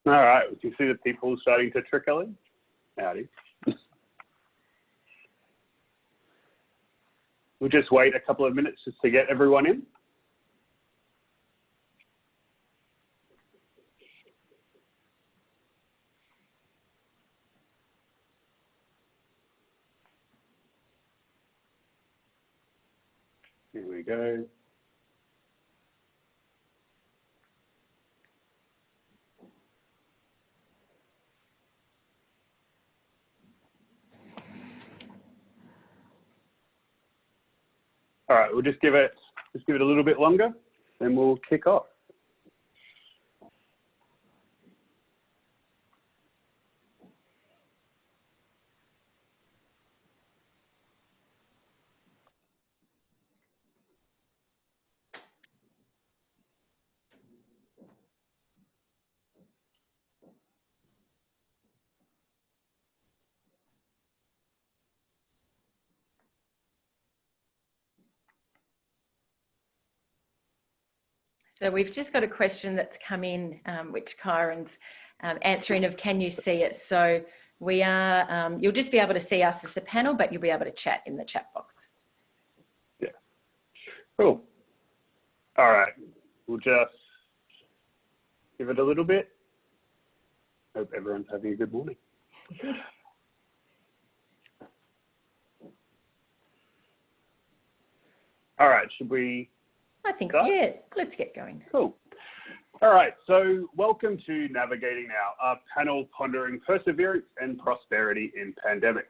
All right, we can see the people starting to trickle in. Howdy. We'll just wait a couple of minutes just to get everyone in. Here we go. All right, we'll just give it a little bit longer, then we'll kick off. So we've just got a question that's come in, which Kyran's answering of, can you see it? So we are, you'll just be able to see us as the panel, but you'll be able to chat in the chat box. Yeah, cool. All right, we'll just give it a little bit. Hope everyone's having a good morning. All right, should we? I think, yeah, let's get going. Cool. All right, so welcome to Navigating Now, a panel pondering perseverance and prosperity in pandemic.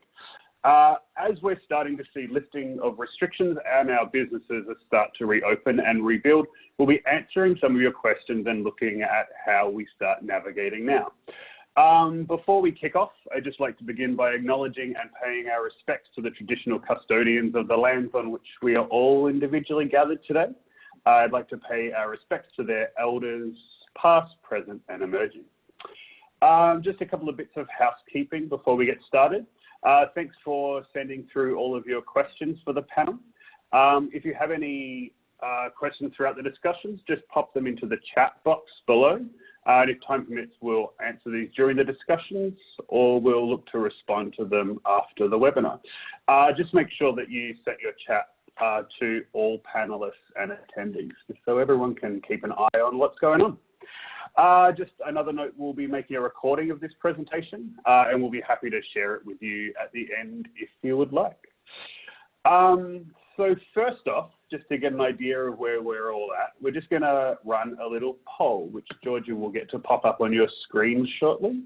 As we're starting to see lifting of restrictions and our businesses start to reopen and rebuild, we'll be answering some of your questions and looking at how we start navigating now. Before we kick off, I'd just like to begin by acknowledging and paying our respects to the traditional custodians of the lands on which we are all individually gathered today. I'd like to pay our respects to their elders, past, present, and emerging. Just a couple of bits of housekeeping before we get started. Thanks for sending through all of your questions for the panel. If you have any questions throughout the discussions, just pop them into the chat box below. And if time permits, we'll answer these during the discussions, or we'll look to respond to them after the webinar. Just make sure that you set your chat to all panelists and attendees, so everyone can keep an eye on what's going on. Just another note, we'll be making a recording of this presentation, and we'll be happy to share it with you at the end if you would like. So first off, just to get an idea of where we're all at, we're just going to run a little poll, which Georgie will get to pop up on your screen shortly.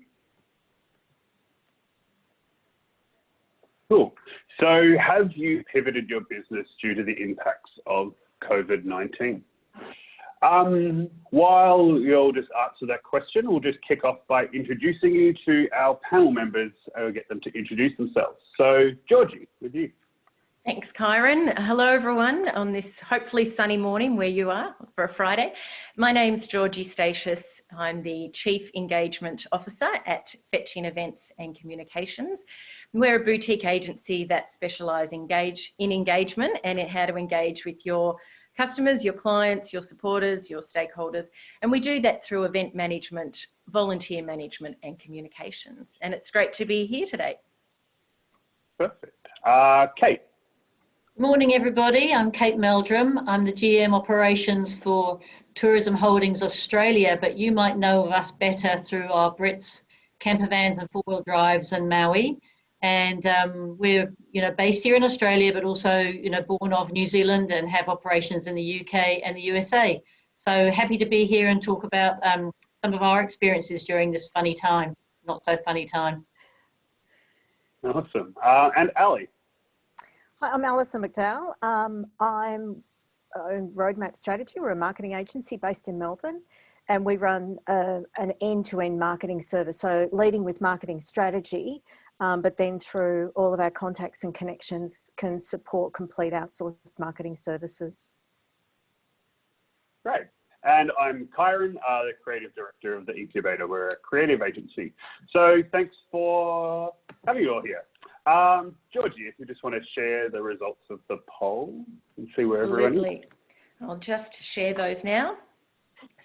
Cool. So have you pivoted your business due to the impacts of COVID-19? While you'll just answer that question, we'll just kick off by introducing you to our panel members and get them to introduce themselves. So Georgie, with you. Thanks, Kyran. Hello, everyone, on this hopefully sunny morning where you are for a Friday. My name's Georgie Stayches. I'm the Chief Engagement Officer at Fetching Events and Communications. We're a boutique agency that specialises in engagement and in how to engage with your customers, your clients, your supporters, your stakeholders. And we do that through event management, volunteer management and communications. And it's great to be here today. Perfect. Kate. Morning, everybody. I'm Kate Meldrum. I'm the GM Operations for Tourism Holdings Australia, but you might know of us better through our Britz, Campervans and four-wheel drives and Maui. And we're, based here in Australia, but also, born of New Zealand and have operations in the UK and the USA. So happy to be here and talk about some of our experiences during this funny time, not so funny time. Awesome. And Ali. Hi, I'm Alison McDowell. I'm on Roadmap Strategy. We're a marketing agency based in Melbourne, and we run an end-to-end marketing service. So leading with marketing strategy, but then through all of our contacts and connections can support complete outsourced marketing services. Great. And I'm Kyran, the Creative Director of the Incubator. We're a creative agency. So thanks for having you all here. Georgie, if you just want to share the results of the poll and see where everyone is. I'll just share those now.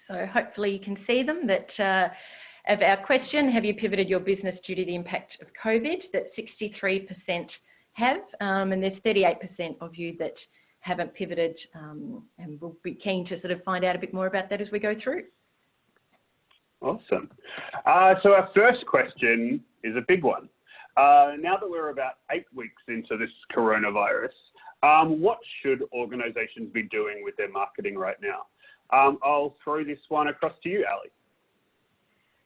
So hopefully you can see them, that of our question, have you pivoted your business due to the impact of COVID? That 63% have, and there's 38% of you that haven't pivoted, and we'll be keen to sort of find out a bit more about that as we go through. Awesome. So our first question is a big one. Now that we're about 8 weeks into this coronavirus, what should organisations be doing with their marketing right now? I'll throw this one across to you, Ali.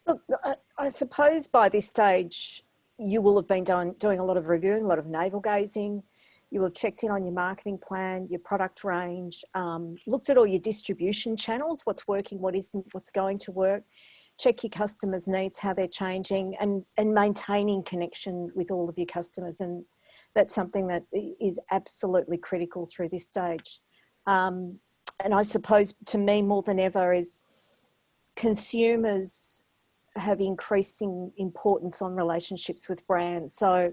Look, I suppose by this stage, you will have been doing a lot of reviewing, a lot of navel gazing. You will have checked in on your marketing plan, your product range, looked at all your distribution channels, what's working, what isn't, what's going to work. Check your customers' needs, how they're changing, and maintaining connection with all of your customers. And that's something that is absolutely critical through this stage. And I suppose to me more than ever is consumers have increasing importance on relationships with brands. So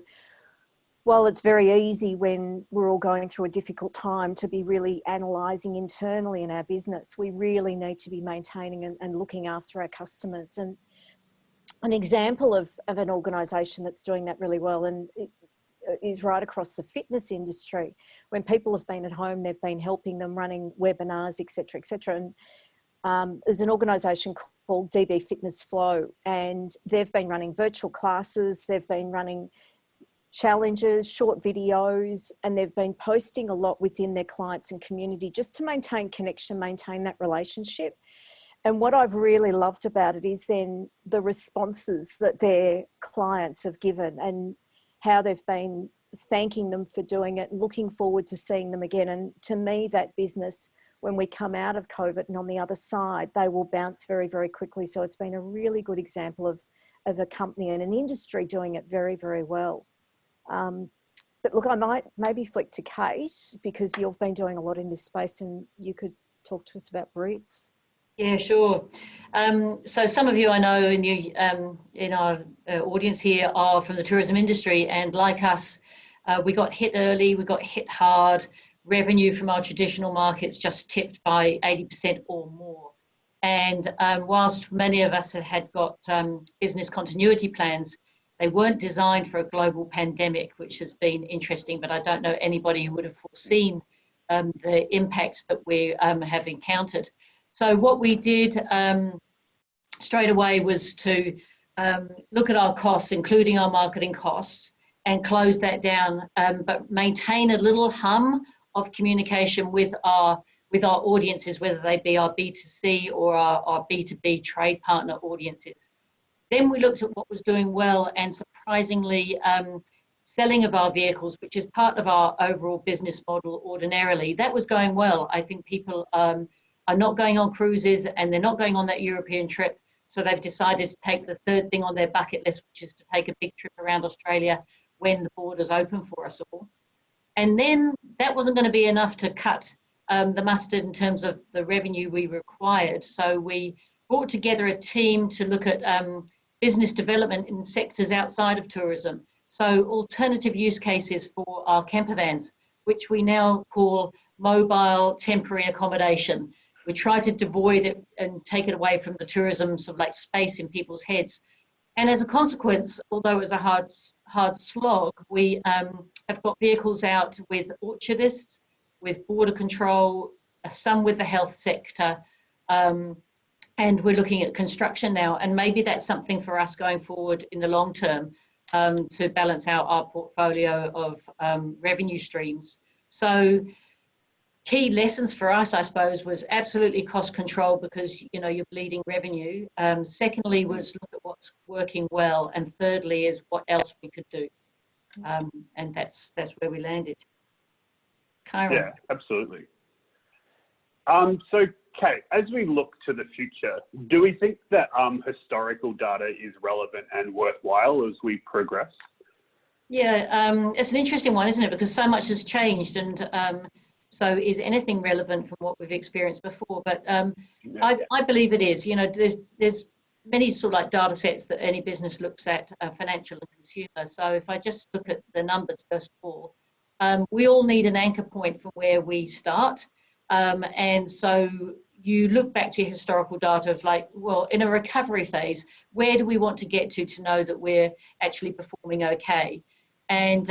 while it's very easy when we're all going through a difficult time to be really analysing internally in our business, we really need to be maintaining and looking after our customers. And an example of an organisation that's doing that really well, and it is right across the fitness industry. When people have been at home, they've been helping them, running webinars, etc., etc. And there's an organisation called DB Fitness Flow, and they've been running virtual classes, they've been running challenges, short videos, and they've been posting a lot within their clients and community just to maintain connection, maintain that relationship. And what I've really loved about it is then the responses that their clients have given and how they've been thanking them for doing it, looking forward to seeing them again. And to me, that business, when we come out of COVID and on the other side, they will bounce very, very quickly. So it's been a really good example of a company and an industry doing it very, very well. But look, I might maybe flick to Kate, because you've been doing a lot in this space and you could talk to us about Britz. Yeah, sure. So some of you I know in our audience here are from the tourism industry, and like us, we got hit early, we got hit hard. Revenue from our traditional markets just tipped by 80% or more. And whilst many of us had got business continuity plans, they weren't designed for a global pandemic, which has been interesting, but I don't know anybody who would have foreseen the impact that we have encountered. So what we did straight away was to look at our costs, including our marketing costs, and close that down, but maintain a little hum of communication with our audiences, whether they be our B2C or our B2B trade partner audiences. Then we looked at what was doing well, and surprisingly, selling of our vehicles, which is part of our overall business model ordinarily, that was going well. I think people are not going on cruises and they're not going on that European trip. So they've decided to take the third thing on their bucket list, which is to take a big trip around Australia when the borders open for us all. And then that wasn't going to be enough to cut the mustard in terms of the revenue we required. So we brought together a team to look at business development in sectors outside of tourism. So alternative use cases for our campervans, which we now call mobile temporary accommodation. We try to devoid it and take it away from the tourism sort of like space in people's heads. And as a consequence, although it was a hard slog, we have got vehicles out with orchardists, with border control, some with the health sector, and we're looking at construction now. And maybe that's something for us going forward in the long term to balance out our portfolio of revenue streams. So key lessons for us, I suppose, was absolutely cost control, because you're bleeding revenue. Secondly was look at what's working well, and thirdly is what else we could do, and that's where we landed. Kyran. Yeah, absolutely. So Kate, as we look to the future, do we think that historical data is relevant and worthwhile as we progress? Yeah, it's an interesting one, isn't it? Because so much has changed, and so is anything relevant from what we've experienced before? But I believe it is. There's many sort of like data sets that any business looks at, financial and consumer. So if I just look at the numbers first of all, we all need an anchor point from where we start. And so, you look back to your historical data of like, well, in a recovery phase, where do we want to get to know that we're actually performing okay? And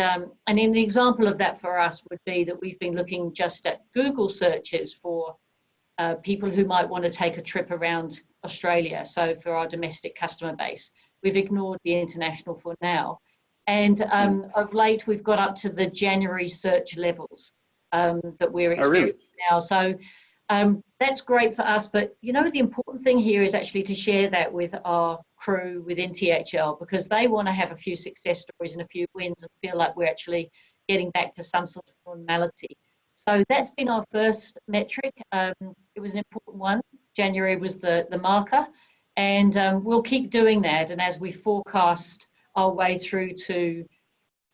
in the example of that for us would be that we've been looking just at Google searches for people who might want to take a trip around Australia. So for our domestic customer base, we've ignored the international for now. And of late, we've got up to the January search levels that we're experiencing now. So that's great for us. But, you know, the important thing here is actually to share that with our crew within THL, because they want to have a few success stories and a few wins and feel like we're actually getting back to some sort of normality. So that's been our first metric. It was an important one. January was the marker, and we'll keep doing that. And as we forecast our way through to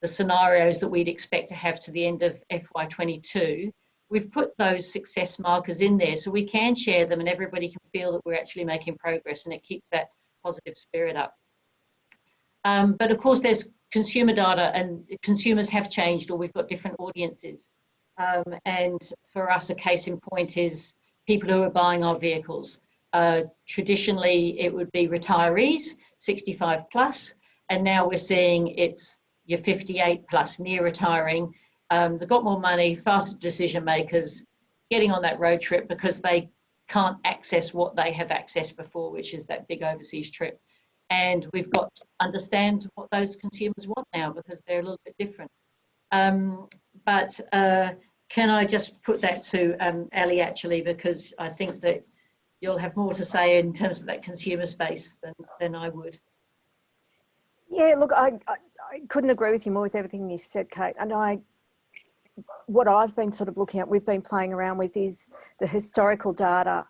the scenarios that we'd expect to have to the end of FY22, we've put those success markers in there so we can share them and everybody can feel that we're actually making progress, and it keeps that positive spirit up. But of course, there's consumer data, and consumers have changed, or we've got different audiences. And for us, a case in point is people who are buying our vehicles. Traditionally, it would be retirees, 65 plus, and now we're seeing it's your 58 plus, near retiring. They've got more money, faster decision makers, getting on that road trip because they can't access what they have accessed before, which is that big overseas trip. And we've got to understand what those consumers want now, because they're a little bit different. But can I just put that to Ali, actually, because I think that you'll have more to say in terms of that consumer space than I would. Yeah, look, I couldn't agree with you more with everything you've said, Kate. And what I've been sort of looking at, we've been playing around with, is the historical data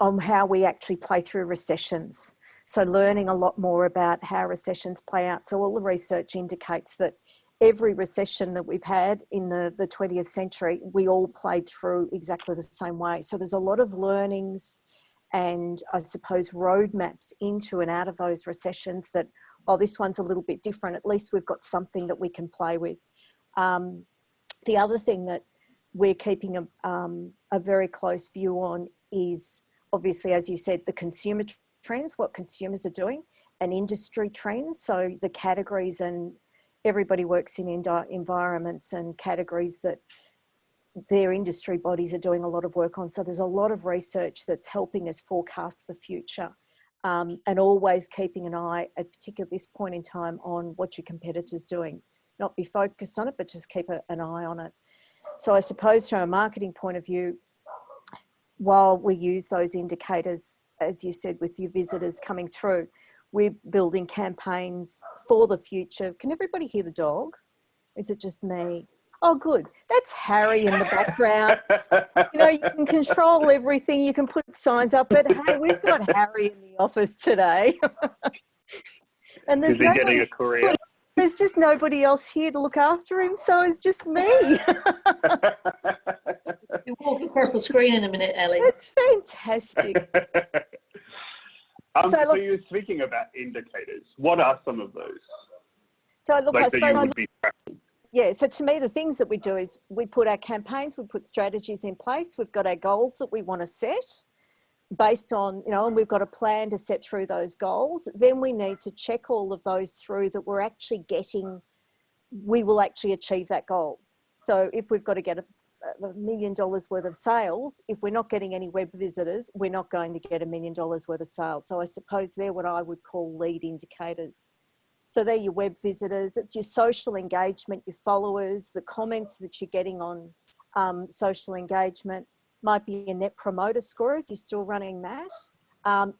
on how we actually play through recessions. So learning a lot more about how recessions play out. So all the research indicates that every recession that we've had in the 20th century, we all played through exactly the same way. So there's a lot of learnings and I suppose roadmaps into and out of those recessions that, oh, this one's a little bit different. At least we've got something that we can play with. The other thing that we're keeping a very close view on is obviously, as you said, the consumer trends, what consumers are doing, and industry trends. So the categories, and everybody works in environments and categories that their industry bodies are doing a lot of work on. So there's a lot of research that's helping us forecast the future, and always keeping an eye, at particularly this point in time, on what your competitors doing. Not be focused on it, but just keep an eye on it. So I suppose from a marketing point of view, while we use those indicators, as you said, with your visitors coming through, we're building campaigns for the future. Can everybody hear the dog? Is it just me? Oh, good. That's Harry in the background. You know, you can control everything. You can put signs up, but hey, we've got Harry in the office today. And there's nobody, getting a courier? There's just nobody else here to look after him, so it's just me. You'll walk across the screen in a minute, Ali. That's fantastic. So you're speaking about indicators. What are some of those? So look, like I suppose, you would be tracking? Yeah, so to me, the things that we do is we put our campaigns, we put strategies in place. We've got our goals that we want to set based on, you know, and we've got a plan to set through those goals. Then we need to check all of those through that we're actually getting, we will actually achieve that goal. So if we've got to get $1 million worth of sales, if we're not getting any web visitors, we're not going to get $1 million worth of sales. So I suppose they're what I would call lead indicators. So they're your web visitors, it's your social engagement, your followers, the comments that you're getting on social engagement, might be a net promoter score if you're still running that,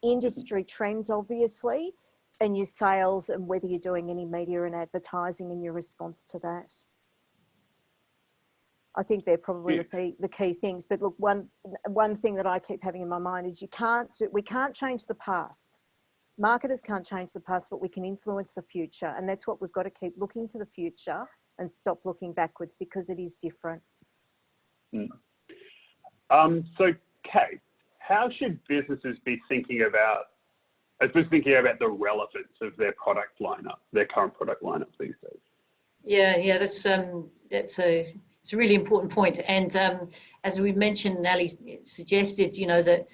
industry trends, obviously, and your sales, and whether you're doing any media and advertising in your response to that. I think they're probably the key things. But look, one thing that I keep having in my mind is we can't change the past. Marketers can't change the past, but we can influence the future. And that's what we've got to keep looking to the future and stop looking backwards, because it is different. So Kate, how should businesses be thinking about, the relevance of their product lineup, their current product lineup these days? Yeah, that's a It's a really important point. And as we mentioned, Ali suggested, you know, that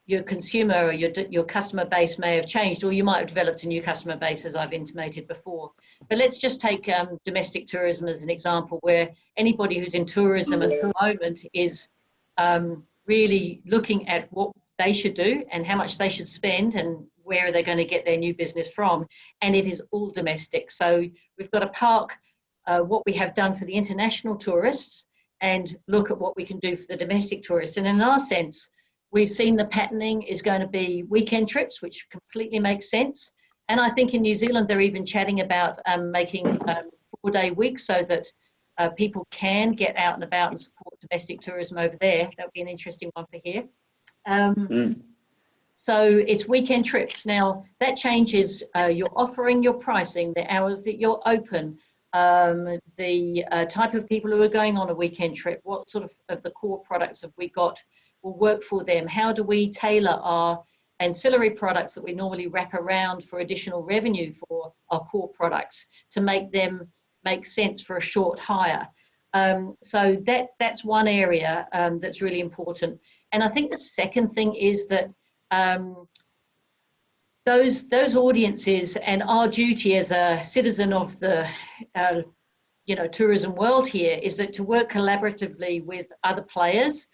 your consumer or your customer base may have changed, or you might have developed a new customer base, as I've intimated before. But let's just take domestic tourism as an example, where anybody who's in tourism at the moment is really looking at what they should do and how much they should spend and where are they going to get their new business from. And it is all domestic. So we've got to park what we have done for the international tourists and look at what we can do for the domestic tourists. And in our sense, we've seen the patterning is going to be weekend trips, which completely makes sense. And I think in New Zealand, they're even chatting about making 4-day weeks so that people can get out and about and support domestic tourism over there. That would be an interesting one for here. So it's weekend trips. Now, that changes your offering, your pricing, the hours that you're open, the type of people who are going on a weekend trip, what sort of the core products have we got will work for them. How do we tailor our ancillary products that we normally wrap around for additional revenue for our core products to make them make sense for a short hire? So that's one area that's really important. And I think the second thing is that those audiences, and our duty as a citizen of the tourism world here, is that to work collaboratively with other players.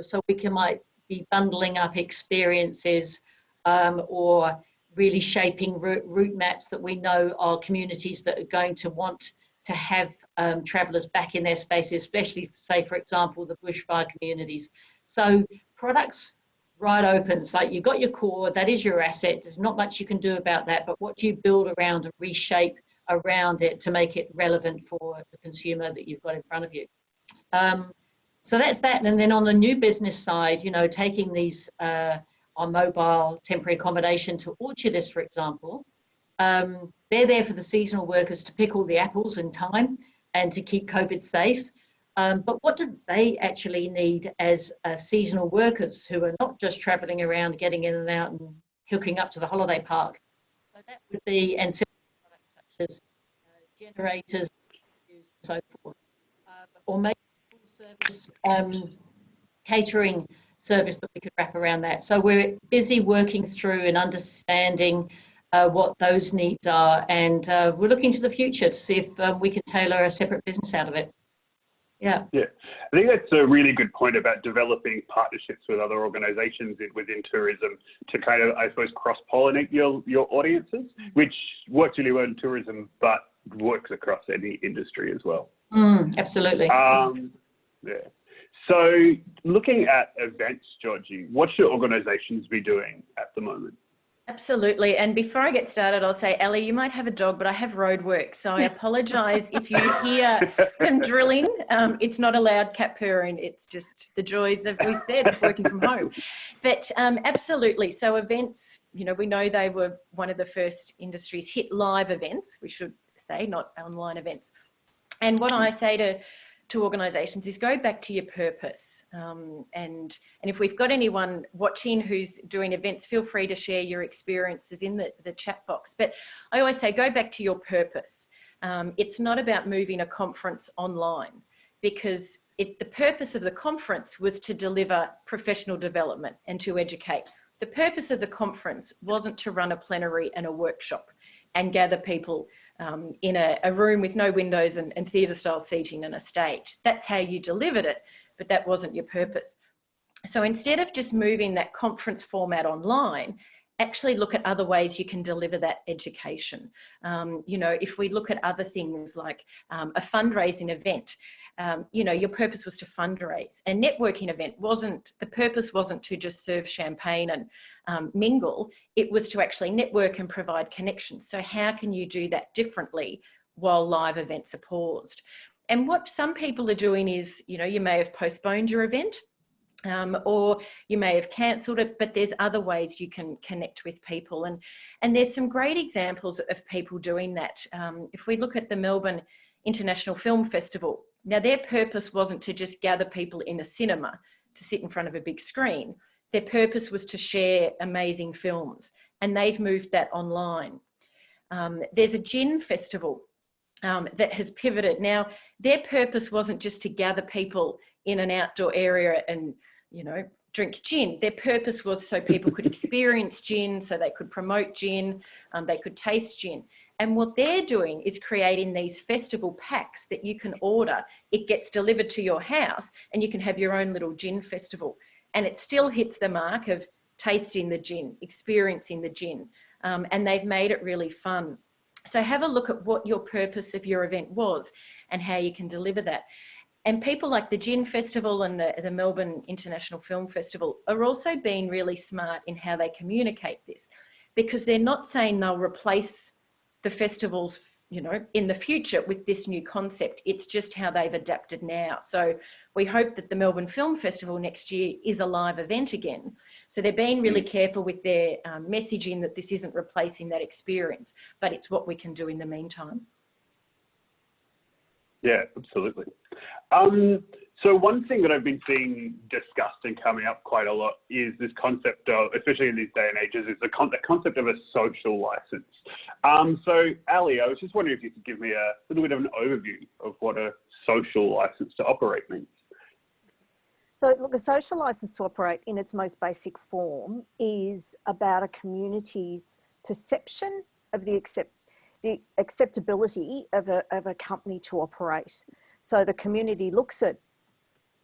So we might be bundling up experiences or really shaping route maps that we know are communities that are going to want to have travellers back in their spaces, especially, say, for example, the bushfire communities. So products right open. It's like you've got your core, that is your asset. There's not much you can do about that, but what do you build around and reshape around it to make it relevant for the consumer that you've got in front of you? So that's that. And then on the new business side, you know, taking these on mobile temporary accommodation to orchardists, for example, they're there for the seasonal workers to pick all the apples in time and to keep COVID safe. But what do they actually need as seasonal workers who are not just travelling around, getting in and out and hooking up to the holiday park? So that would be ancillary products such as generators and so forth, or maybe service catering service that we could wrap around that. So we're busy working through and understanding what those needs are, and we're looking to the future to see if we can tailor a separate business out of it. Yeah, I think that's a really good point about developing partnerships with other organisations within tourism to kind of, I suppose, cross-pollinate your audiences, which works really well in tourism, but works across any industry as well. Absolutely. Yeah. So looking at events, Georgie, what should organisations be doing at the moment? Absolutely. And before I get started, I'll say, Ellie, you might have a dog, but I have roadwork. So I apologise if you hear some drilling. It's not a loud cat purring. It's just the joys of, we said, of working from home. But absolutely. So events, you know, we know they were one of the first industries hit live events, we should say, not online events. And what I say to organisations is go back to your purpose. And if we've got anyone watching who's doing events, feel free to share your experiences in the chat box. But I always say, go back to your purpose. It's not about moving a conference online, because the purpose of the conference was to deliver professional development and to educate. The purpose of the conference wasn't to run a plenary and a workshop and gather people in a room with no windows and theatre style seating and a stage. That's how you delivered it, but that wasn't your purpose. So instead of just moving that conference format online, actually look at other ways you can deliver that education. You know, if we look at other things like a fundraising event, you know, your purpose was to fundraise. A networking event the purpose wasn't to just serve champagne and mingle, it was to actually network and provide connections. So how can you do that differently while live events are paused? And what some people are doing is, you know, you may have postponed your event or you may have cancelled it, but there's other ways you can connect with people. And there's some great examples of people doing that. If we look at the Melbourne International Film Festival, now their purpose wasn't to just gather people in a cinema to sit in front of a big screen. Their purpose was to share amazing films, and they've moved that online. There's a gin festival that has pivoted. Now, their purpose wasn't just to gather people in an outdoor area and, you know, drink gin. Their purpose was so people could experience gin, so they could promote gin, they could taste gin. And what they're doing is creating these festival packs that you can order. It gets delivered to your house and you can have your own little gin festival. And it still hits the mark of tasting the gin, experiencing the gin. And they've made it really fun. So have a look at what your purpose of your event was and how you can deliver that. And people like the Gin Festival and the Melbourne International Film Festival are also being really smart in how they communicate this, because they're not saying they'll replace the festivals, you know, in the future with this new concept. It's just how they've adapted now. So we hope that the Melbourne Film Festival next year is a live event again. So they're being really careful with their messaging that this isn't replacing that experience, but it's what we can do in the meantime. Yeah, absolutely. So one thing that I've been seeing discussed and coming up quite a lot is this concept of, especially in these day and ages, is the concept of a social license. So Ali, I was just wondering if you could give me a little bit of an overview of what a social license to operate means. So look, a social license to operate in its most basic form is about a community's perception of the acceptability of a company to operate. So the community looks at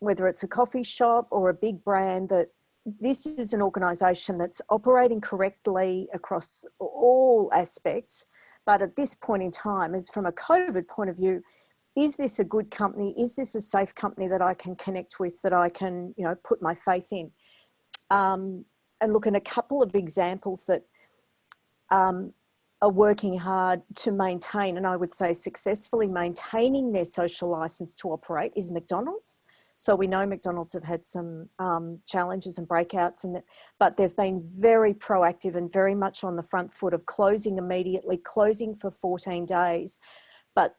whether it's a coffee shop or a big brand, that this is an organisation that's operating correctly across all aspects. But at this point in time, as from a COVID point of view, is this a good company? Is this a safe company that I can connect with, that I can, you know, put my faith in? And look at a couple of examples that are working hard to maintain, and I would say successfully maintaining their social license to operate, is McDonald's. So we know McDonald's have had some challenges and breakouts, but they've been very proactive and very much on the front foot of closing immediately, closing for 14 days. But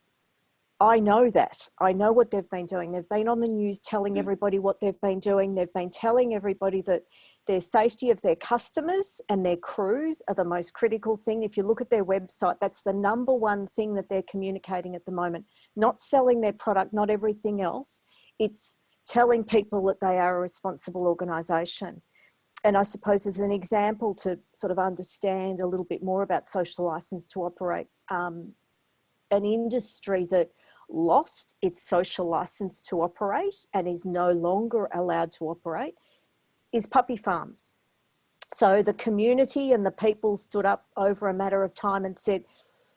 I know that. I know what they've been doing. They've been on the news telling everybody what they've been doing. They've been telling everybody that their safety of their customers and their crews are the most critical thing. If you look at their website, that's the number one thing that they're communicating at the moment. Not selling their product, not everything else. It's telling people that they are a responsible organisation. And I suppose as an example to sort of understand a little bit more about social licence to operate, an industry that lost its social licence to operate and is no longer allowed to operate is puppy farms. So the community and the people stood up over a matter of time and said,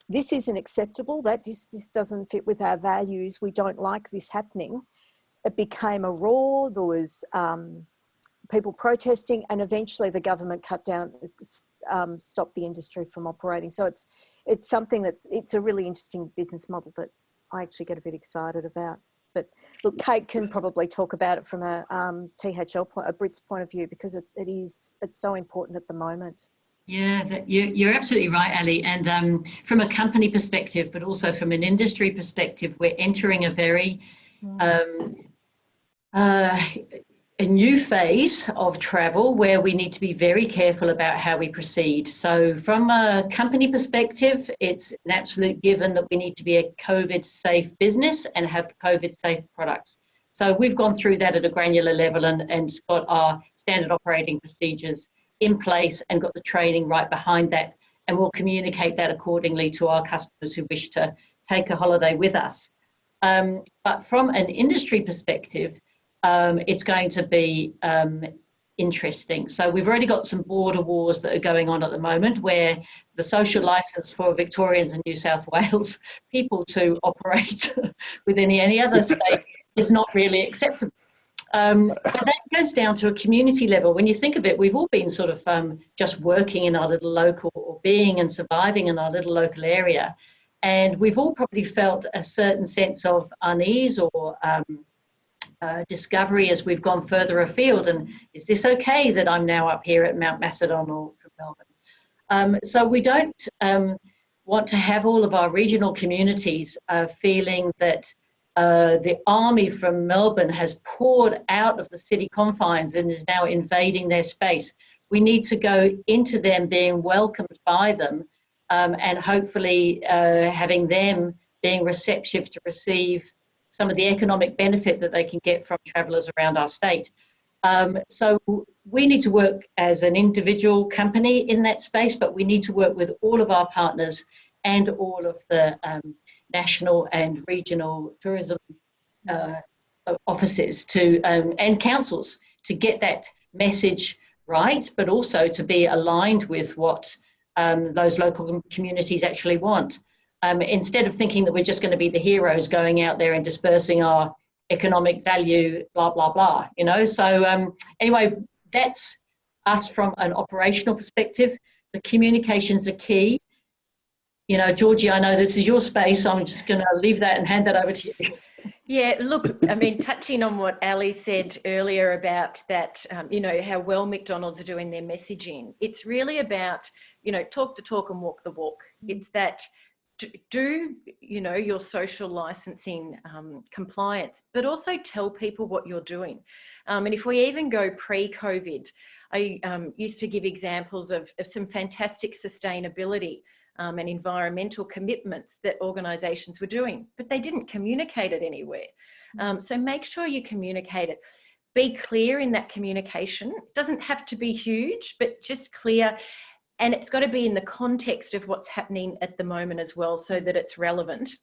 this isn't acceptable, that this doesn't fit with our values, we don't like this happening. It became a roar, there was people protesting, and eventually the government cut down, stopped the industry from operating. So it's something it's a really interesting business model that I actually get a bit excited about. But look, Kate can probably talk about it from a THL point, a Britz point of view, because it's so important at the moment. Yeah, you're absolutely right, Ali. And from a company perspective, but also from an industry perspective, we're entering a very a new phase of travel where we need to be very careful about how we proceed. So from a company perspective, it's an absolute given that we need to be a COVID-safe business and have COVID-safe products. So we've gone through that at a granular level and got our standard operating procedures in place and got the training right behind that. And we'll communicate that accordingly to our customers who wish to take a holiday with us. But from an industry perspective, it's going to be interesting. So we've already got some border wars that are going on at the moment, where the social licence for Victorians and New South Wales people to operate within any other state is not really acceptable. But that goes down to a community level. When you think of it, we've all been sort of just working in our little local, or being and surviving in our little local area. And we've all probably felt a certain sense of unease or discovery as we've gone further afield. And is this okay that I'm now up here at Mount Macedon or from Melbourne? So we don't want to have all of our regional communities feeling that the army from Melbourne has poured out of the city confines and is now invading their space. We need to go into them being welcomed by them, and hopefully having them being receptive to receive some of the economic benefit that they can get from travellers around our state. So we need to work as an individual company in that space, but we need to work with all of our partners and all of the national and regional tourism offices and councils to get that message right, but also to be aligned with what those local communities actually want. Instead of thinking that we're just going to be the heroes going out there and dispersing our economic value, blah, blah, blah, you know. So anyway, that's us from an operational perspective. The communications are key. You know, Georgie, I know this is your space, so I'm just going to leave that and hand that over to you. Yeah, look, I mean, touching on what Ali said earlier about that, you know, how well McDonald's are doing their messaging. It's really about, you know, talk the talk and walk the walk. It's that do, you know, your social licensing compliance, but also tell people what you're doing. And if we even go pre-COVID, I used to give examples of some fantastic sustainability and environmental commitments that organisations were doing, but they didn't communicate it anywhere. So make sure you communicate it. Be clear in that communication. It doesn't have to be huge, but just clear. And it's got to be in the context of what's happening at the moment as well, so that it's relevant.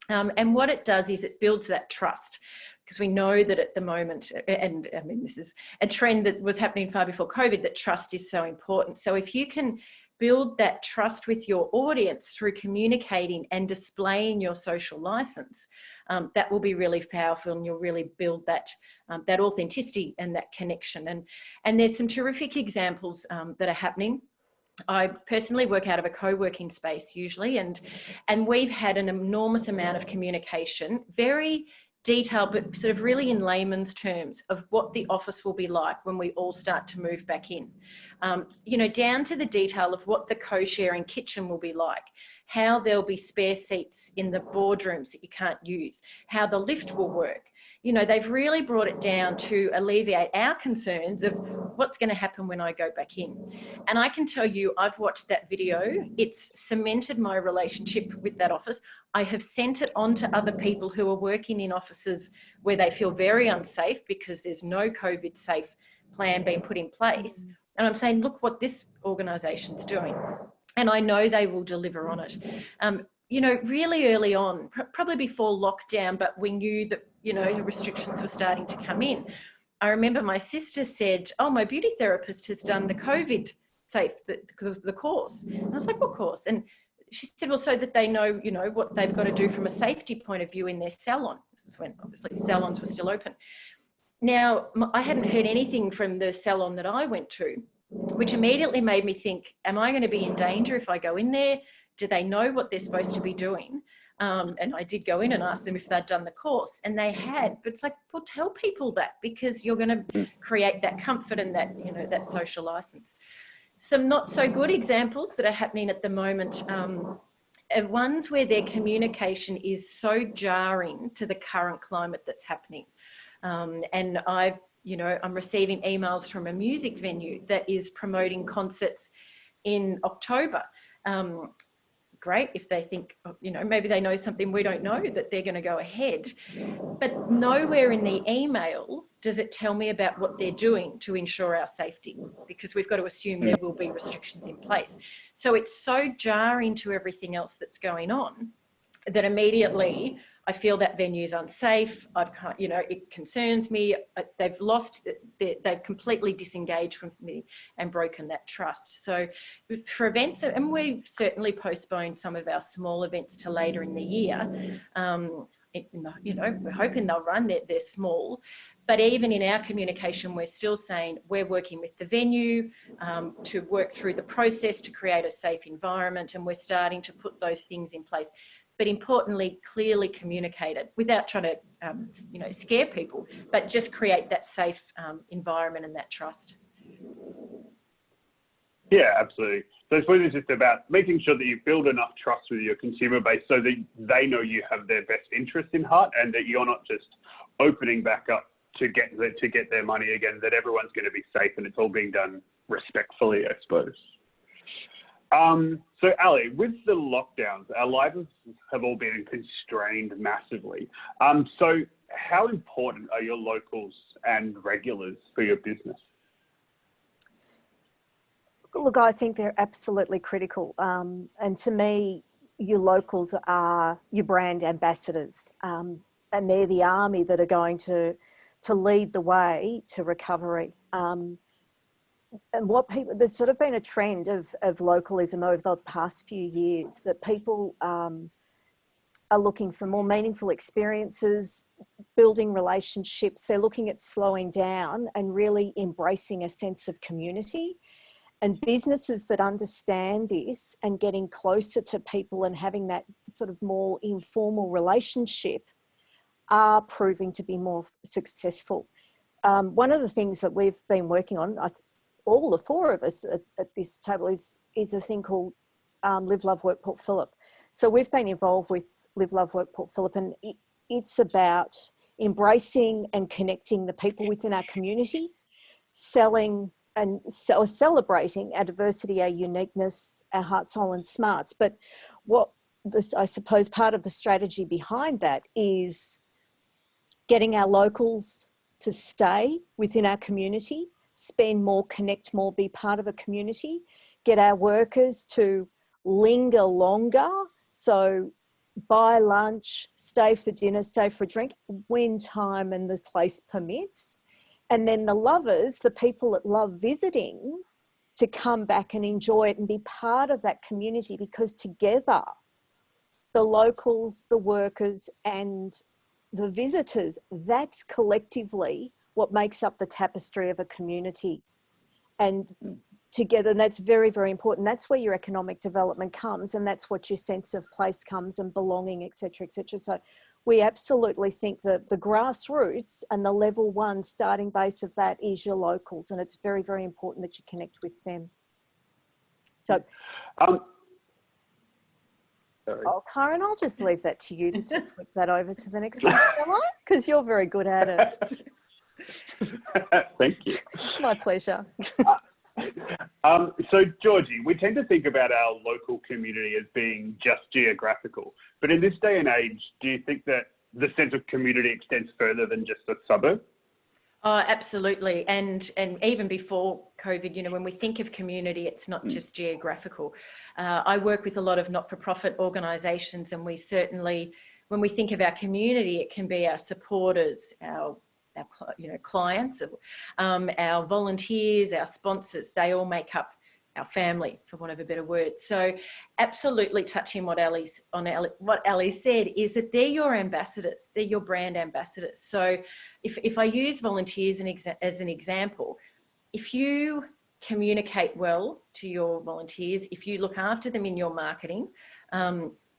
And what it does is it builds that trust, because we know that at the moment, and I mean, this is a trend that was happening far before COVID, that trust is so important. So if you can build that trust with your audience through communicating and displaying your social license, that will be really powerful, and you'll really build that that authenticity and that connection. And there's some terrific examples that are happening. I personally work out of a co-working space usually, and we've had an enormous amount of communication, very detailed, but sort of really in layman's terms, of what the office will be like when we all start to move back in. You know, down to the detail of what the co-sharing kitchen will be like, how there'll be spare seats in the boardrooms that you can't use, how the lift will work. You know, they've really brought it down to alleviate our concerns of what's going to happen when I go back in. And I can tell you, I've watched that video. It's cemented my relationship with that office. I have sent it on to other people who are working in offices where they feel very unsafe because there's no COVID safe plan being put in place. And I'm saying, look what this organisation's doing. And I know they will deliver on it. You know, really early on, probably before lockdown, but we knew that, you know, restrictions were starting to come in. I remember my sister said, oh, my beauty therapist has done the COVID safe, the course. And I was like, what course? And she said, well, so that they know, you know, what they've got to do from a safety point of view in their salon. This is when obviously salons were still open. Now, I hadn't heard anything from the salon that I went to, which immediately made me think, am I going to be in danger if I go in there? Do they know what they're supposed to be doing? And I did go in and ask them if they'd done the course, and they had. But it's like, well, tell people that, because you're going to create that comfort and that, you know, that social license. Some not so good examples that are happening at the moment are ones where their communication is so jarring to the current climate that's happening. And I'm receiving emails from a music venue that is promoting concerts in October. Great if they think, you know, maybe they know something we don't know, that they're going to go ahead. But nowhere in the email does it tell me about what they're doing to ensure our safety, because we've got to assume there will be restrictions in place. So it's so jarring to everything else that's going on that immediately I feel that venue's unsafe. You know, it concerns me. They've lost, they've completely disengaged from me and broken that trust. So for events, and we've certainly postponed some of our small events to later in the year. You know, we're hoping they'll run. They're small, but even in our communication, we're still saying we're working with the venue to work through the process to create a safe environment, and we're starting to put those things in place. But importantly, clearly communicated without trying to, you know, scare people, but just create that safe environment and that trust. Yeah, absolutely. So I suppose it's just about making sure that you build enough trust with your consumer base so that they know you have their best interest in heart, and that you're not just opening back up to get their money again, that everyone's going to be safe and it's all being done respectfully, I suppose. So Ali, with the lockdowns, our lives have all been constrained massively. So how important are your locals and regulars for your business? Look, I think they're absolutely critical. And to me, your locals are your brand ambassadors. And they're the army that are going to lead the way to recovery. And there's sort of been a trend of localism over the past few years, that people are looking for more meaningful experiences, building relationships. They're looking at slowing down and really embracing a sense of community. And businesses that understand this and getting closer to people and having that sort of more informal relationship are proving to be more successful. One of the things that we've been working on, all the four of us at this table, is a thing called Live, Love, Work, Port Phillip. So we've been involved with Live, Love, Work, Port Phillip, and it's about embracing and connecting the people within our community, selling and celebrating our diversity, our uniqueness, our heart, soul and smarts. But I suppose part of the strategy behind that is getting our locals to stay within our community, spend more, connect more, be part of a community, get our workers to linger longer. So buy lunch, stay for dinner, stay for a drink, when time and the place permits. And then the lovers, the people that love visiting, to come back and enjoy it and be part of that community, because together, the locals, the workers and the visitors, that's collectively what makes up the tapestry of a community. And together, and that's very, very important. That's where your economic development comes, and that's what your sense of place comes, and belonging, et cetera, et cetera. So we absolutely think that the grassroots and the level one starting base of that is your locals, and it's very, very important that you connect with them. So, Kyran, I'll just leave that to you to flip that over to the next one, because you're very good at it. Thank you. My pleasure. So, Georgie, we tend to think about our local community as being just geographical. But in this day and age, do you think that the sense of community extends further than just a suburb? Oh, absolutely. And even before COVID, you know, when we think of community, it's not just geographical. I work with a lot of not-for-profit organisations, and we certainly, when we think of our community, it can be our supporters, our clients, our volunteers, our sponsors. They all make up our family, for want of a better word. So absolutely touching what Ali said, is that they're your ambassadors, they're your brand ambassadors. So if I use volunteers as an example, if you communicate well to your volunteers, if you look after them in your marketing,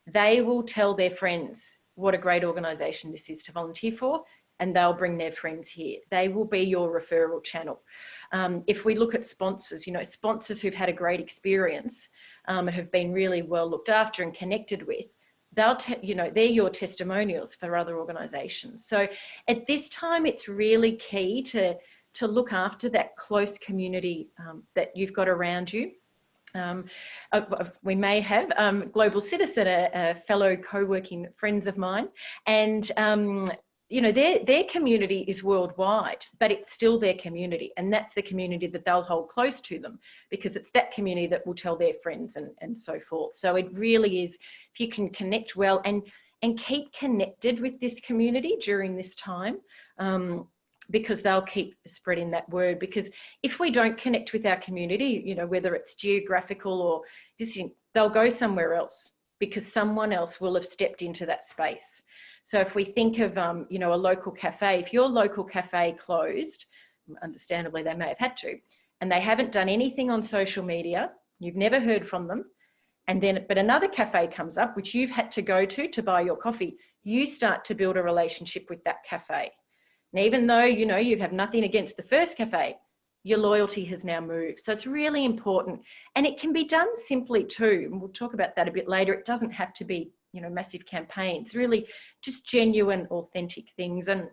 they will tell their friends what a great organisation this is to volunteer for, and they'll bring their friends here. They will be your referral channel. If we look at sponsors, you know, sponsors who've had a great experience, have been really well looked after and connected with, they're your testimonials for other organisations. So at this time, it's really key to look after that close community that you've got around you. We may have Global Citizen, a fellow co-working friends of mine, and you know, their community is worldwide, but it's still their community, and that's the community that they'll hold close to them, because it's that community that will tell their friends and so forth. So it really is, if you can connect well and keep connected with this community during this time, because they'll keep spreading that word. Because if we don't connect with our community, you know, whether it's geographical or distant, they'll go somewhere else, because someone else will have stepped into that space. So if we think of, you know, a local cafe, if your local cafe closed, understandably they may have had to, and they haven't done anything on social media, you've never heard from them, but another cafe comes up, which you've had to go to buy your coffee, you start to build a relationship with that cafe. And even though, you know, you have nothing against the first cafe, your loyalty has now moved. So it's really important. And it can be done simply too, and we'll talk about that a bit later. It doesn't have to be, you know, massive campaigns, really just genuine, authentic things. And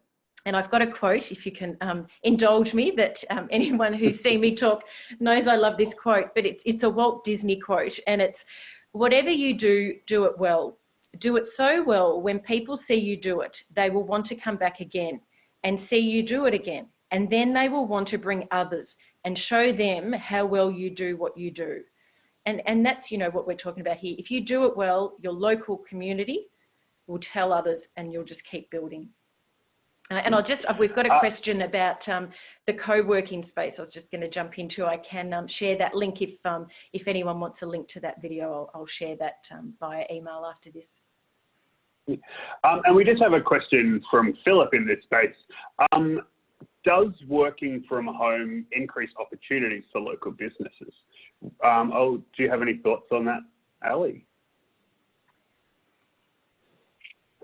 And I've got a quote, if you can indulge me, that anyone who's seen me talk knows I love this quote, but it's a Walt Disney quote, and it's, whatever you do, do it well. Do it so well, when people see you do it, they will want to come back again and see you do it again. And then they will want to bring others and show them how well you do what you do. And that's, you know, what we're talking about here. If you do it well, your local community will tell others, and you'll just keep building. And we've got a question about the co-working space. I was just going to jump into. I can share that link if anyone wants a link to that video. I'll share that via email after this. And we just have a question from Philip in this space. Does working from home increase opportunities for local businesses? Do you have any thoughts on that, Ali?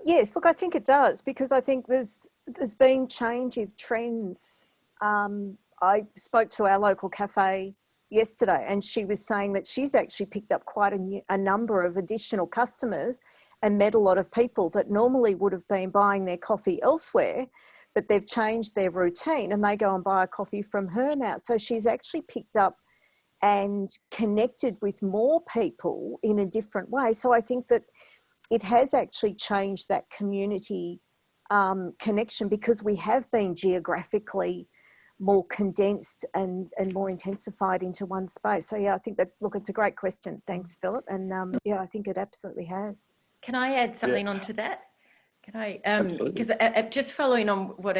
Yes, look, I think it does, because I think there's been change of trends. I spoke to our local cafe yesterday, and she was saying that she's actually picked up quite a number of additional customers and met a lot of people that normally would have been buying their coffee elsewhere, but they've changed their routine and they go and buy a coffee from her now. So she's actually picked up and connected with more people in a different way. So I think that it has actually changed that community connection, because we have been geographically more condensed and more intensified into one space. So yeah, I think that, look, it's a great question. Thanks, Philip. And yeah, I think it absolutely has. Can I add something onto that? Can I? Because just following on what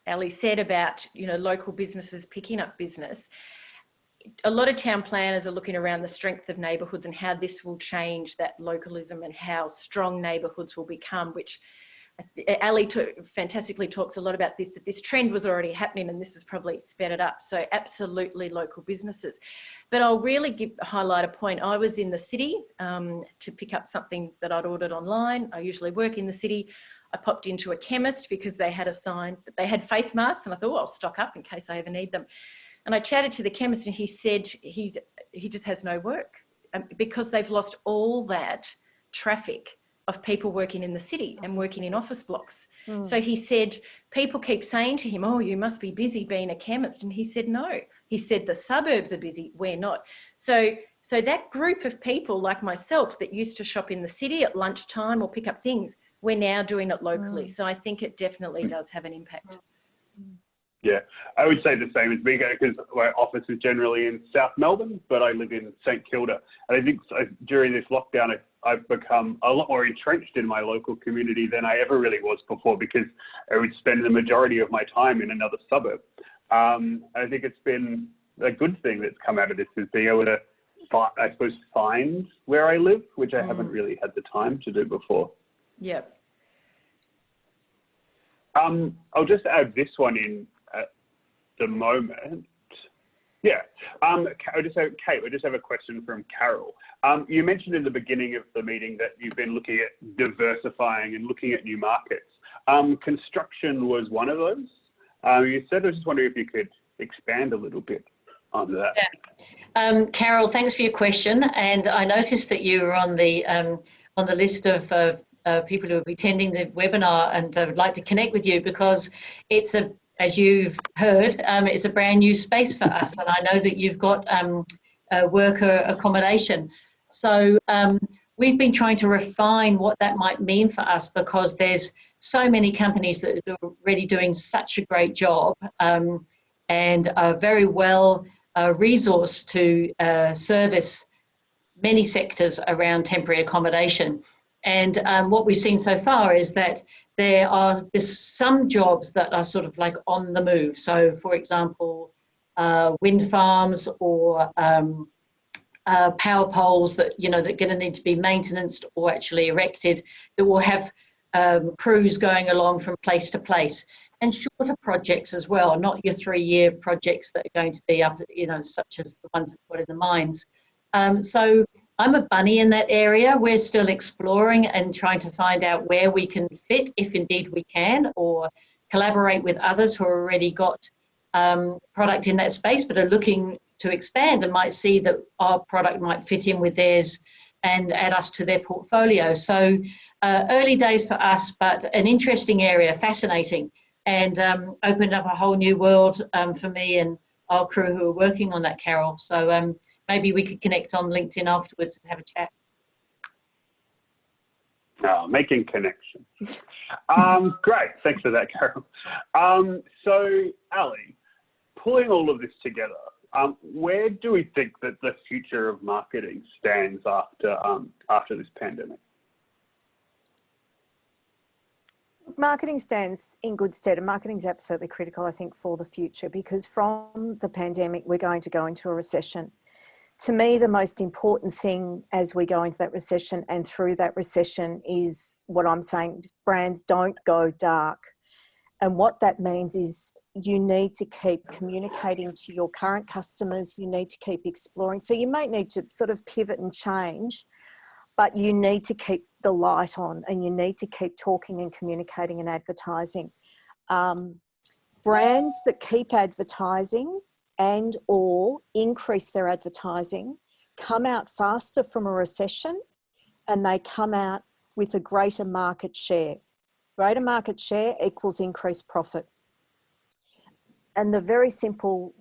Ali said about, you know, local businesses picking up business, a lot of town planners are looking around the strength of neighbourhoods and how this will change that localism and how strong neighbourhoods will become, which Ali fantastically talks a lot about this, that this trend was already happening and this has probably sped it up. So absolutely local businesses. But I'll really highlight a point. I was in the city to pick up something that I'd ordered online. I usually work in the city. I popped into a chemist because they had a sign that they had face masks, and I thought, oh, I'll stock up in case I ever need them. And I chatted to the chemist, and he said he just has no work because they've lost all that traffic of people working in the city and working in office blocks. So he said, people keep saying to him, oh, you must be busy being a chemist. And he said, no. He said, the suburbs are busy, we're not. So that group of people like myself that used to shop in the city at lunchtime or pick up things, we're now doing it locally. So I think it definitely does have an impact. Yeah, I would say the same as me, because my office is generally in South Melbourne, but I live in St Kilda. And I think during this lockdown, I've become a lot more entrenched in my local community than I ever really was before, because I would spend the majority of my time in another suburb. I think it's been a good thing that's come out of this, is being able to, I suppose, find where I live, which I haven't really had the time to do before. Yep. I'll just add this one in at the moment. Yeah. I just have a question from Carol. You mentioned in the beginning of the meeting that you've been looking at diversifying and looking at new markets. Construction was one of those. You said, I was just wondering if you could expand a little bit on that. Yeah. Carol, thanks for your question. And I noticed that you were on the list of people who will be attending the webinar, and I would like to connect with you because it's as you've heard, it's a brand new space for us, and I know that you've got worker accommodation. So we've been trying to refine what that might mean for us, because there's so many companies that are already doing such a great job and are very well resourced to service many sectors around temporary accommodation. And what we've seen so far is that there are some jobs that are sort of like on the move. So, for example, wind farms or power poles that, you know, that are going to need to be maintained or actually erected, that will have crews going along from place to place. And shorter projects as well, not your 3-year projects that are going to be up, you know, such as the ones we've got in the mines. So I'm a bunny in that area. We're still exploring and trying to find out where we can fit, if indeed we can, or collaborate with others who already got product in that space but are looking to expand and might see that our product might fit in with theirs and add us to their portfolio. So early days for us, but an interesting area, fascinating. and opened up a whole new world for me and our crew who are working on that, Carol. So maybe we could connect on LinkedIn afterwards and have a chat. Oh, making connections. Great, thanks for that, Carol. So, Ali, pulling all of this together, where do we think that the future of marketing stands after this pandemic? Marketing stands in good stead, and marketing is absolutely critical, I think, for the future, because from the pandemic, we're going to go into a recession. To me, the most important thing as we go into that recession and through that recession is what I'm saying, brands don't go dark. And what that means is you need to keep communicating to your current customers, you need to keep exploring. So you may need to sort of pivot and change, but you need to keep the light on and you need to keep talking and communicating and advertising. Brands that keep advertising and or increase their advertising come out faster from a recession, and they come out with a greater market share. Greater market share equals increased profit. And the very simple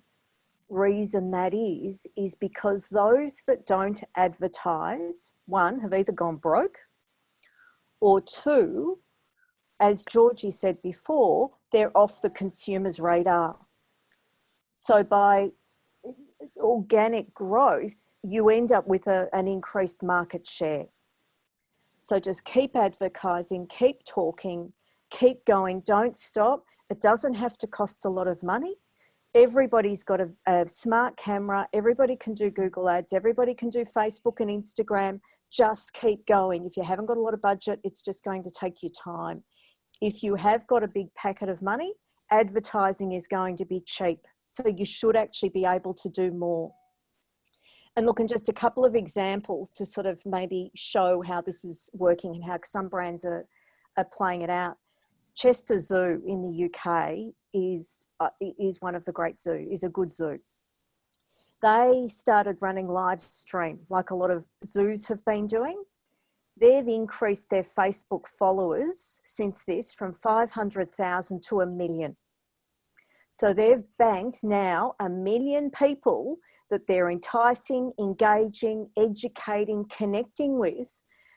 reason that is because those that don't advertise, one, have either gone broke, or two, as Georgie said before, they're off the consumer's radar. So by organic growth, you end up with an increased market share. So just keep advertising, keep talking, keep going, don't stop. It doesn't have to cost a lot of money. Everybody's got a smart camera. Everybody can do Google ads. Everybody can do Facebook and Instagram. Just keep going. If you haven't got a lot of budget, it's just going to take you time. If you have got a big packet of money, advertising is going to be cheap. So you should actually be able to do more. And look, and just a couple of examples to sort of maybe show how this is working and how some brands are playing it out. Chester Zoo in the UK is one of the great zoos, is a good zoo. They started running live stream like a lot of zoos have been doing. They've increased their Facebook followers since this from 500,000 to 1 million. So they've banked now 1 million people that they're enticing, engaging, educating, connecting with,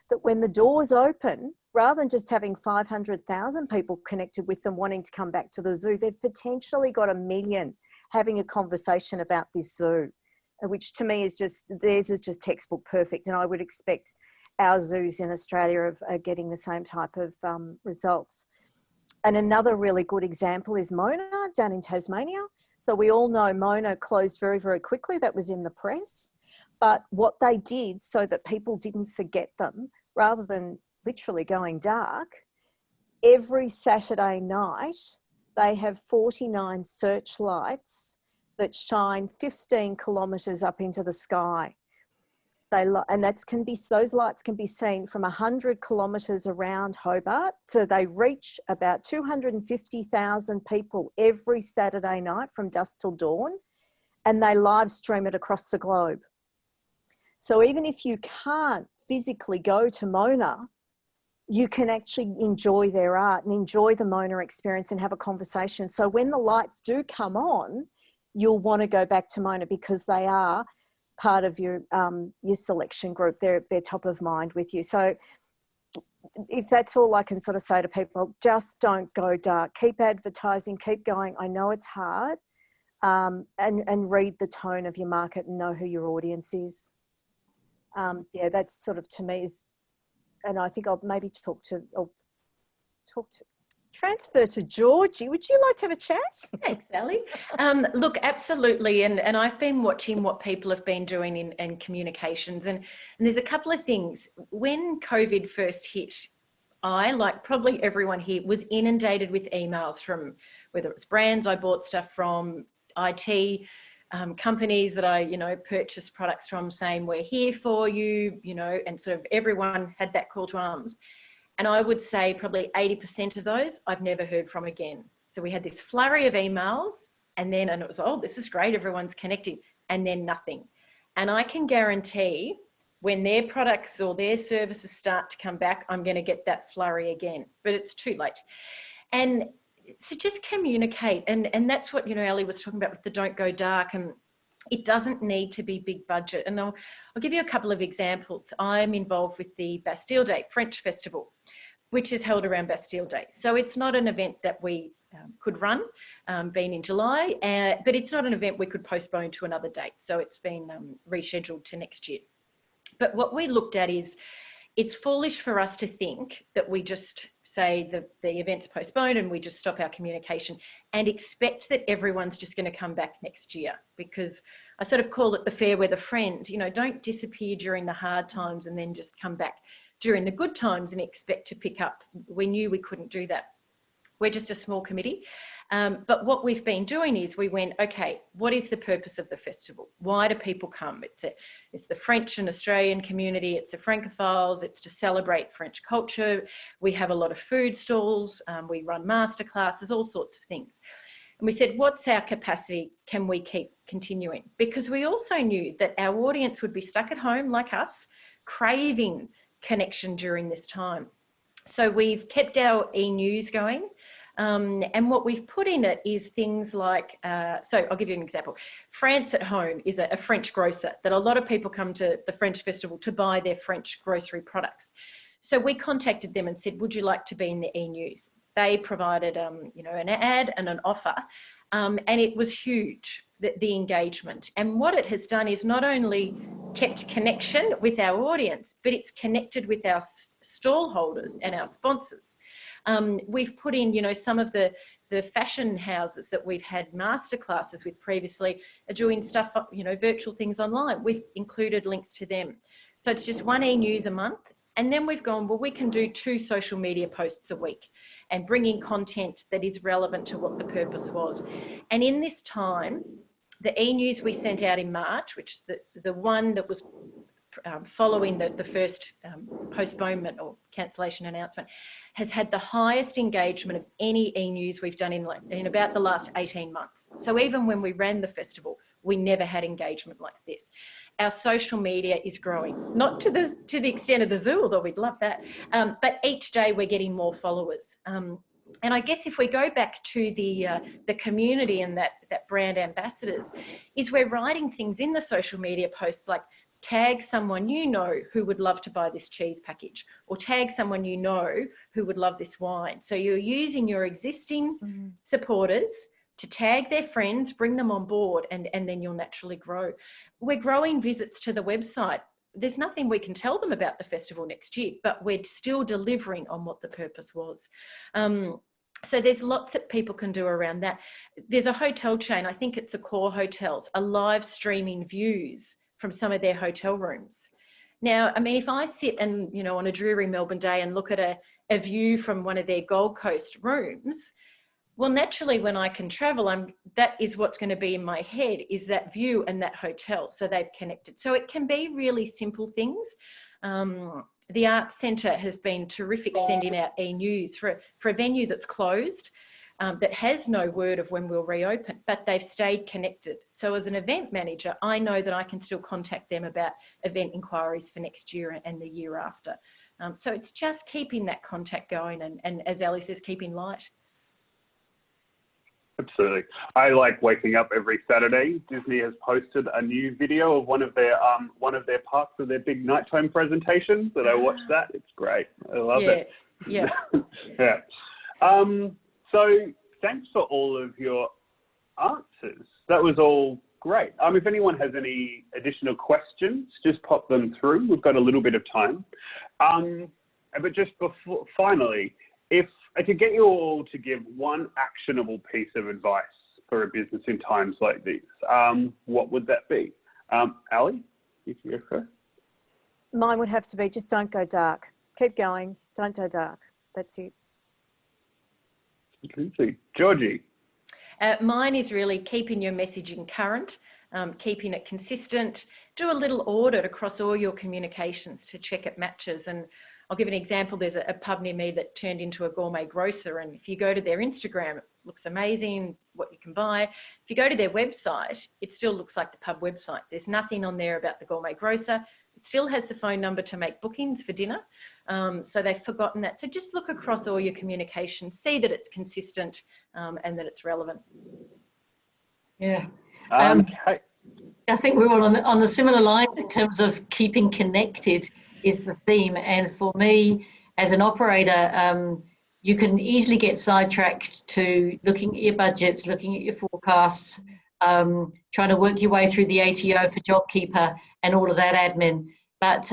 that when the doors open, rather than just having 500,000 people connected with them wanting to come back to the zoo, they've potentially got 1 million having a conversation about this zoo, which to me is just, theirs is just textbook perfect. And I would expect our zoos in Australia are getting the same type of results. And another really good example is Mona down in Tasmania. So we all know Mona closed very, very quickly. That was in the press. But what they did so that people didn't forget them, rather than literally going dark, every Saturday night, they have 49 searchlights that shine 15 kilometres up into the sky. And those lights can be seen from 100 kilometres around Hobart. So they reach about 250,000 people every Saturday night from dusk till dawn, and they live stream it across the globe. So even if you can't physically go to Mona, you can actually enjoy their art and enjoy the Mona experience and have a conversation. So when the lights do come on, you'll want to go back to Mona because they are part of your selection group. They're top of mind with you. So if that's all I can sort of say to people, just don't go dark. Keep advertising, keep going. I know it's hard, and read the tone of your market and know who your audience is. Yeah, that's sort of, to me, is, and I think I'll maybe transfer to Georgie. Would you like to have a chat? Thanks, Sally. Look, absolutely. And I've been watching what people have been doing in communications. And there's a couple of things. When COVID first hit, I, like probably everyone here, was inundated with emails from, whether it's brands I bought stuff from, IT companies that I, purchased products from, saying, we're here for you, and sort of everyone had that call to arms. And I would say probably 80% of those I've never heard from again. So we had this flurry of emails and it was, oh, this is great, everyone's connecting, and then nothing. And I can guarantee when their products or their services start to come back, I'm going to get that flurry again, but it's too late. And So just communicate, and that's what, you know, Ali was talking about with the don't go dark, and it doesn't need to be big budget. And I'll give you a couple of examples. I'm involved with the Bastille Day French Festival, which is held around Bastille Day. So it's not an event that we could run, being in July, but it's not an event we could postpone to another date. So it's been rescheduled to next year. But what we looked at is, it's foolish for us to think that we just say the event's postponed and we just stop our communication and expect that everyone's just going to come back next year, because I sort of call it the fair weather friend. You know, don't disappear during the hard times and then just come back during the good times and expect to pick up. We knew we couldn't do that. We're just a small committee. But what we've been doing is we went, okay, what is the purpose of the festival? Why do people come? It's the French and Australian community, it's the Francophiles, it's to celebrate French culture. We have a lot of food stalls, we run masterclasses, all sorts of things. And we said, what's our capacity? Can we keep continuing? Because we also knew that our audience would be stuck at home like us, craving connection during this time. So we've kept our e-news going. And what we've put in it is things like, so I'll give you an example. France at Home is a French grocer that a lot of people come to the French Festival to buy their French grocery products. So we contacted them and said, would you like to be in the e-news? They provided, you know, an ad and an offer, and it was huge, the engagement. And what it has done is not only kept connection with our audience, but it's connected with our stall holders and our sponsors. We've put in, you know, some of the fashion houses that we've had masterclasses with previously are doing stuff, you know, virtual things online. We've included links to them. So it's just one e-news a month. And then we've gone, well, we can do 2 social media posts a week and bring in content that is relevant to what the purpose was. And in this time, the e-news we sent out in March, which the one that was following the first postponement or cancellation announcement, has had the highest engagement of any e-news we've done in about the last 18 months. So even when we ran the festival, we never had engagement like this. Our social media is growing, not to the extent of the zoo, although we'd love that, but each day we're getting more followers. And I guess if we go back to the community and that brand ambassadors, is we're writing things in the social media posts like, tag someone you know who would love to buy this cheese package, or tag someone you know who would love this wine. So you're using your existing supporters to tag their friends, bring them on board, and then you'll naturally grow. We're growing visits to the website. There's nothing we can tell them about the festival next year, but we're still delivering on what the purpose was. So there's lots that people can do around that. There's a hotel chain, I think it's Accor Hotels, are live streaming views from some of their hotel rooms. Now, I mean, if I sit and, you know, on a dreary Melbourne day and look at a view from one of their Gold Coast rooms, well, naturally, when I can travel, that is what's going to be in my head, is that view and that hotel. So they've connected. So it can be really simple things. The Arts Centre has been terrific sending out e-news for a venue that's closed, that has no word of when we'll reopen, but they've stayed connected. So as an event manager, I know that I can still contact them about event inquiries for next year and the year after. So it's just keeping that contact going and as Ali says, keeping light. Absolutely. I like waking up every Saturday. Disney has posted a new video of one of their parts of their big nighttime presentations, and I watched that. It's great. I love it. Yeah. Yeah. So thanks for all of your answers. That was all great. If anyone has any additional questions, just pop them through. We've got a little bit of time. But just before, finally, if I could get you all to give one actionable piece of advice for a business in times like these, what would that be? Ali, if you go first. Mine would have to be just don't go dark. Keep going. Don't go dark. That's it. Georgie. Mine is really keeping your messaging current, keeping it consistent. Do a little audit across all your communications to check it matches. And I'll give an example. There's a pub near me that turned into a gourmet grocer. And if you go to their Instagram, it looks amazing what you can buy. If you go to their website, it still looks like the pub website. There's nothing on there about the gourmet grocer. It still has the phone number to make bookings for dinner. So they've forgotten that. So just look across all your communication, see that it's consistent and that it's relevant. Yeah. Okay. I think we're all on the similar lines in terms of keeping connected is the theme. And for me, as an operator, you can easily get sidetracked to looking at your budgets, looking at your forecasts, trying to work your way through the ATO for JobKeeper and all of that admin. But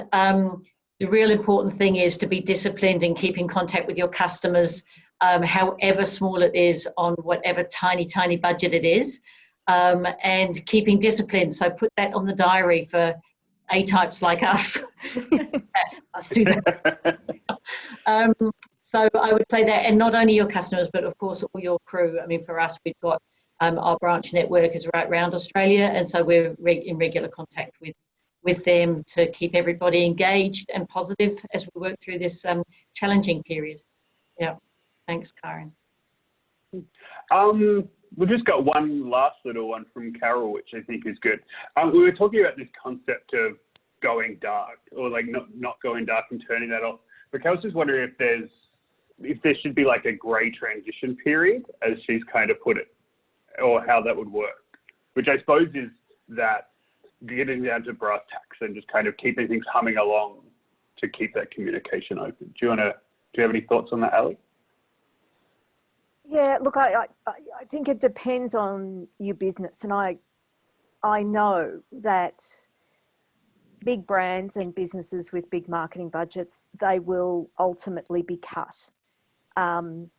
the real important thing is to be disciplined and keep in contact with your customers, however small it is, on whatever tiny budget it is. And keeping discipline. So put that on the diary for A-types like us. Let's do that. So I would say that, and not only your customers, but of course all your crew. I mean, for us, we've got our branch network is right around Australia, and so we're in regular contact with them to keep everybody engaged and positive as we work through this challenging period. Yeah, thanks, Kyran. We've just got one last little one from Carol, which I think is good. We were talking about this concept of going dark, or like not going dark and turning that off. But I was just wondering if there should be like a grey transition period, as she's kind of put it, or how that would work. Which I suppose is that getting down to brass tacks and just kind of keeping things humming along to keep that communication open. Do you have any thoughts on that, Ali? Yeah, look, I think it depends on your business, and I know that big brands and businesses with big marketing budgets, they will ultimately be cut, and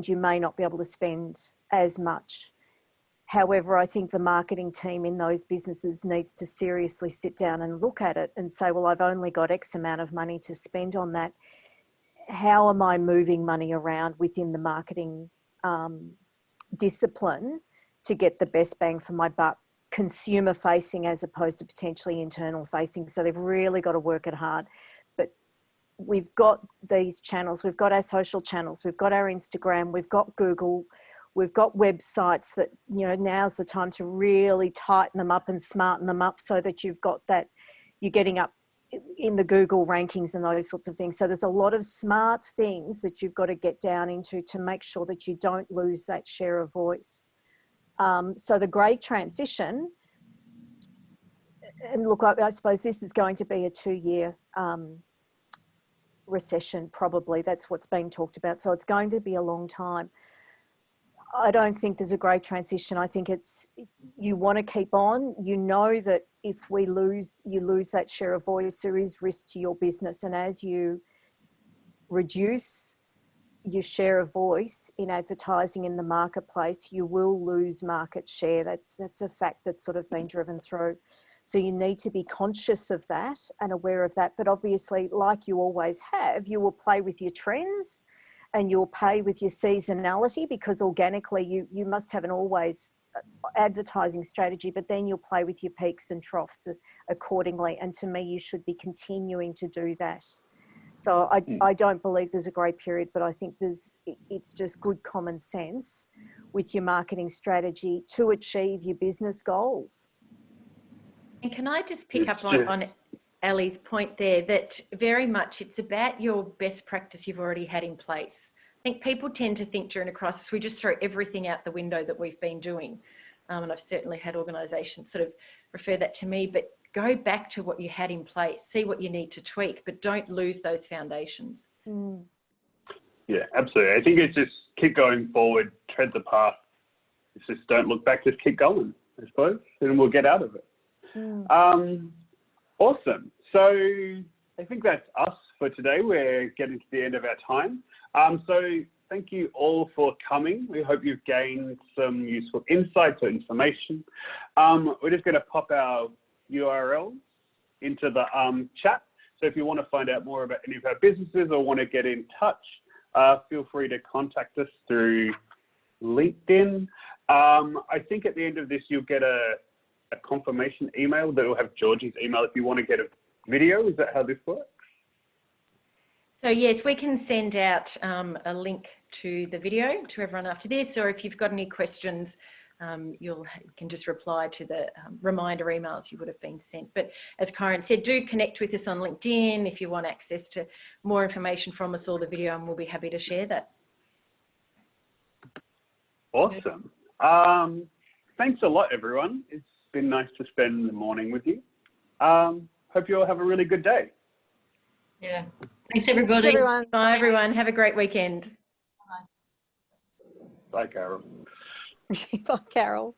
you may not be able to spend as much. However, I think the marketing team in those businesses needs to seriously sit down and look at it and say, well, I've only got X amount of money to spend on that. How am I moving money around within the marketing discipline to get the best bang for my buck, consumer facing as opposed to potentially internal facing? So they've really got to work it hard. But we've got these channels, we've got our social channels, we've got our Instagram, we've got Google, we've got websites that, you know, now's the time to really tighten them up and smarten them up so that you've got that, you're getting up in the Google rankings and those sorts of things. So there's a lot of smart things that you've got to get down into to make sure that you don't lose that share of voice. So the great transition, and look, I suppose this is going to be a 2-year recession, probably. That's what's being talked about. So it's going to be a long time. I don't think there's a great transition. I think it's, you want to keep on. You know that if you lose that share of voice, there is risk to your business. And as you reduce your share of voice in advertising in the marketplace, you will lose market share. That's a fact that's sort of been driven through. So you need to be conscious of that and aware of that. But obviously, like you always have, you will play with your trends and you'll pay with your seasonality, because organically you must have an always advertising strategy, but then you'll play with your peaks and troughs accordingly. And to me, you should be continuing to do that. So I don't believe there's a great period, but I think it's just good common sense with your marketing strategy to achieve your business goals. And can I just pick up on Ali's point there, that very much it's about your best practice you've already had in place. I think people tend to think during a crisis, we just throw everything out the window that we've been doing. And I've certainly had organisations sort of refer that to me, but go back to what you had in place, see what you need to tweak, but don't lose those foundations. Mm. Yeah, absolutely. I think it's just keep going forward, tread the path. It's just don't look back, just keep going, I suppose, and we'll get out of it. Mm. Awesome. So I think that's us for today. We're getting to the end of our time. So thank you all for coming. We hope you've gained some useful insights or information. We're just going to pop our URLs into the chat. So if you want to find out more about any of our businesses or want to get in touch, feel free to contact us through LinkedIn. I think at the end of this, you'll get a confirmation email that will have Georgie's email if you want to get a video. Is that how this works? So yes, we can send out a link to the video to everyone after this, or if you've got any questions you can just reply to the reminder emails you would have been sent. But as Kyran said, do connect with us on LinkedIn if you want access to more information from us or the video, and we'll be happy to share that. Awesome. Thanks a lot, everyone. It's been nice to spend the morning with you. Hope you all have a really good day. Yeah. Thanks, everybody. Thanks, everyone. Bye, everyone. Have a great weekend. Bye, Carol. Bye, Carol.